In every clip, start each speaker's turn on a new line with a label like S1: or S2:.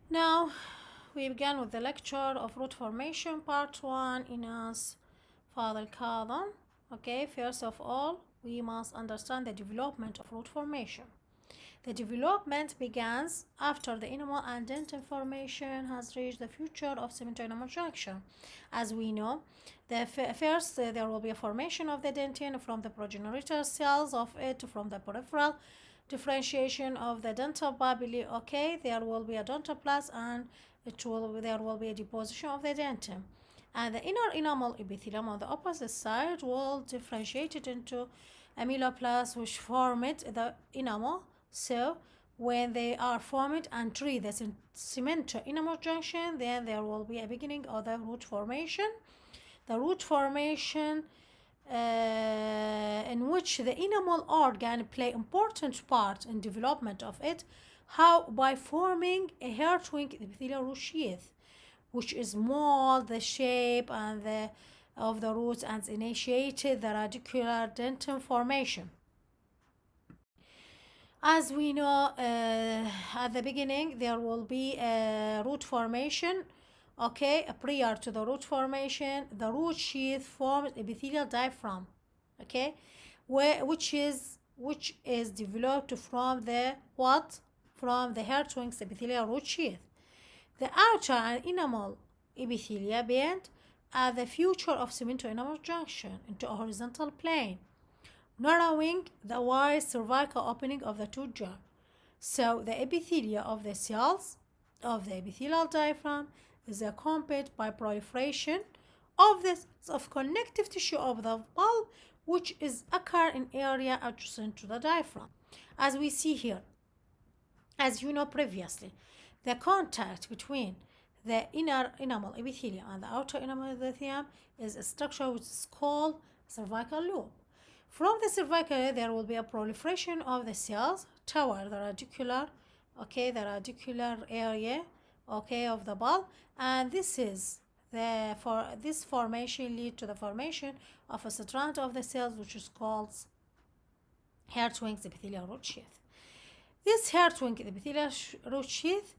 S1: Now we began with the lecture of root formation part 1 in as Father Kadam. Okay, first of all, we must understand the development of root formation. The development begins after the enamel and dentin formation has reached the future of cement-enamel junction. As we know, first there will be a formation of the dentin from the progenitor cells of it from the peripheral differentiation of the dental papilla. Okay, there will be a dentoplast and there will be a deposition of the dentin. And the inner enamel epithelium on the opposite side will differentiate it into amyloplasts which form it the enamel. So when they are formed and treat the cement enamel junction, then there will be a beginning of the root formation. The root formation in which the enamel organ play important part in development of it. How? By forming a hair-twin epithelial root sheath, which is mold the shape and of the roots and initiated the radicular dentin formation. As we know, at the beginning there will be a root formation. Okay, prior to the root formation, the root sheath forms epithelial diaphragm. Okay, which is developed from the what? From the hair twins epithelial root sheath. The outer and enamel epithelia bend at the future of cemento-enamel junction into a horizontal plane, narrowing the wide cervical opening of the tooth jar. So the epithelia of the cells of the epithelial diaphragm is accompanied by proliferation of the of connective tissue of the pulp, which is occur in area adjacent to the diaphragm. As we see here, as you know previously, the contact between the inner enamel epithelium and the outer enamel epithelium is a structure which is called cervical loop. From the cervical, there will be a proliferation of the cells toward the radicular, okay, the radicular area, okay, of the bulb, and this is this formation lead to the formation of a strand of the cells, which is called hair twins epithelial root sheath. This hair twin epithelial root sheath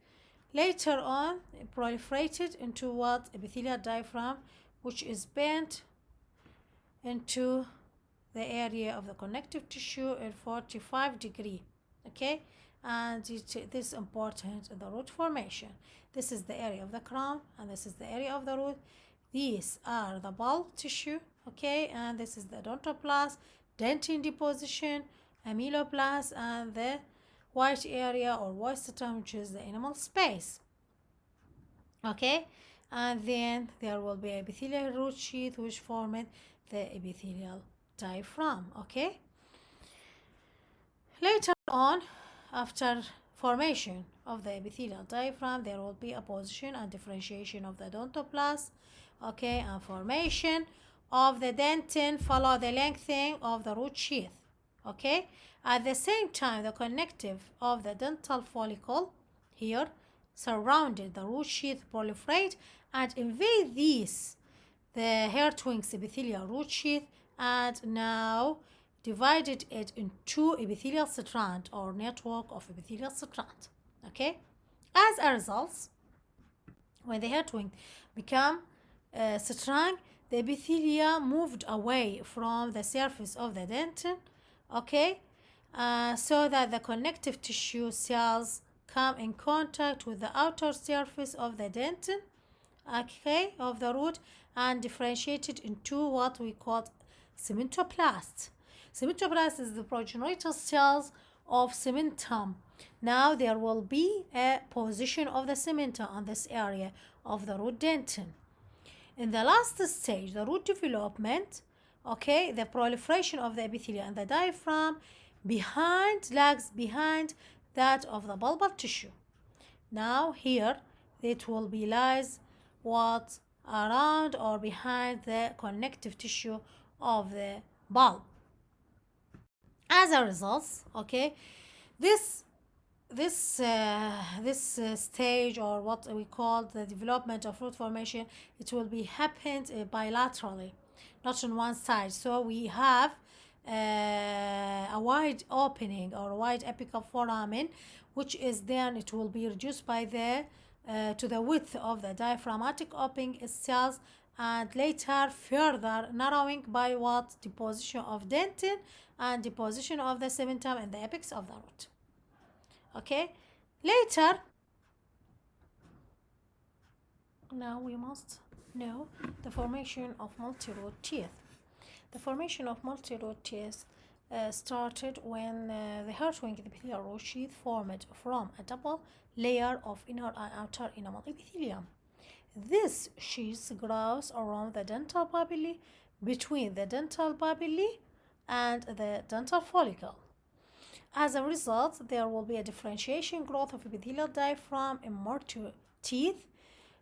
S1: later on proliferated into what epithelial diaphragm, which is bent into the area of the connective tissue in 45 degree. Okay, and this is important in the root formation. This is the area of the crown and this is the area of the root. These are the bulb tissue. Okay, and this is the odontoblast, dentin deposition, amyloblast, and the white area or white stratum, which is the enamel space. Okay, and then there will be epithelial root sheath which formed the epithelial diaphragm. Okay, later on, after formation of the epithelial diaphragm, there will be a position and differentiation of the odontoblast. Okay, and formation of the dentin follow the lengthening of the root sheath. Okay, at the same time, the connective of the dental follicle here surrounded the root sheath proliferate and invade these the hair twins epithelial root sheath and now divided it into epithelial strand or network of epithelial strand. Okay, as a result, when the hair twin become strong, the epithelia moved away from the surface of the dentin. Okay, so that the connective tissue cells come in contact with the outer surface of the dentin, okay, of the root, and differentiated into what we call cementoplast. Cementoplast is the progenitor cells of cementum. Now there will be a position of the cementum on this area of the root dentin. In the last stage, the root development, okay, the proliferation of the epithelium and the diaphragm lags behind that of the bulbar tissue. Now here it will be lies what around or behind the connective tissue of the bulb. As a result, okay, this stage or what we call the development of root formation, it will be happened bilaterally, not on one side. So we have a wide opening or wide apical foramen, which is then it will be reduced by the to the width of the diaphragmatic opening cells, and later further narrowing by what? Deposition of dentin and deposition of the cementum in the apex of the root. Okay, later, now we must know the formation of multi-root teeth. The formation of multi-root teeth started when the heart-wing epithelial root sheath formed from a double layer of inner and outer enamel epithelium. This sheath grows around the dental papillae, between the dental papillae and the dental follicle. As a result, there will be a differentiation growth of epithelial diaphragm in more teeth.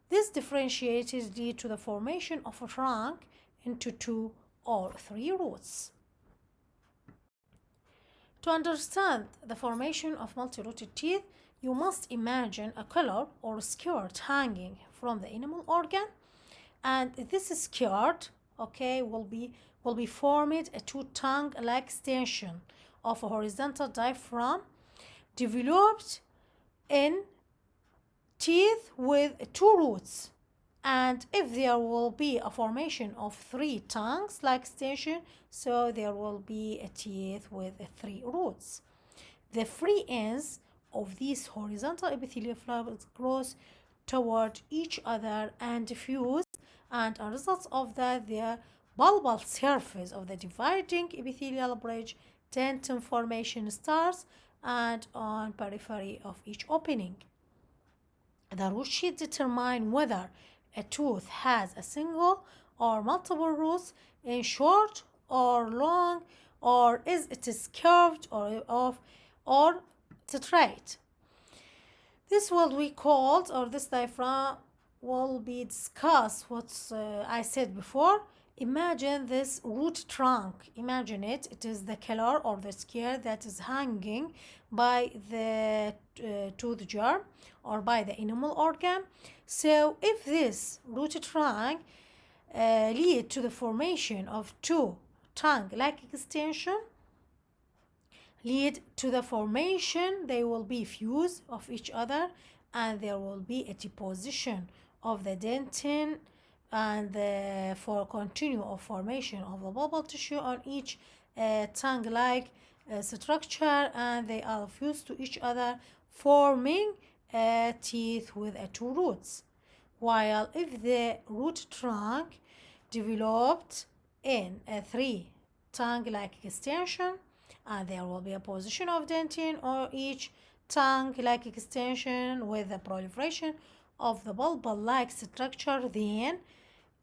S1: This differentiates lead to the formation of a trunk into 2 or 3 roots. To understand the formation of multi-rooted teeth, you must imagine a collar or skirt hanging from the enamel organ, and this skirt, okay, will be formed a two-tongue-like extension of a horizontal diaphragm developed in teeth with 2 roots. And if there will be a formation of 3 tongues like extension, so there will be a teeth with 3 roots. The free ends of these horizontal epithelial fibers grows toward each other and fuse, and as a result of that, the bulbal surface of the dividing epithelial bridge dentin formation starts, and on periphery of each opening. The root sheath determines whether a tooth has a single or multiple roots, in short or long, or is it curved or straight. This will be called, or this diaphragm will be discussed what I said before. Imagine this root trunk. Imagine it. It is the collar or the skirt that is hanging by the tooth germ or by the enamel organ. So if this root trunk lead to the formation of 2 tongue-like extension, lead to the formation, they will be fused of each other, and there will be a deposition of the dentin and for continue of formation of the bulbal tissue on each tongue-like structure, and they are fused to each other, forming teeth with 2 roots. While if the root trunk developed in a 3 tongue-like extension, and there will be a position of dentin on each tongue-like extension with the proliferation of the bulbal-like structure, then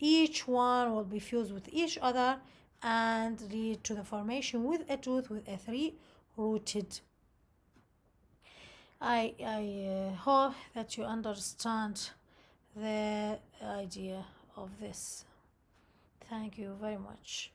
S1: each one will be fused with each other and lead to the formation with a tooth with a 3-rooted. I hope that you understand the idea of this. Thank you very much.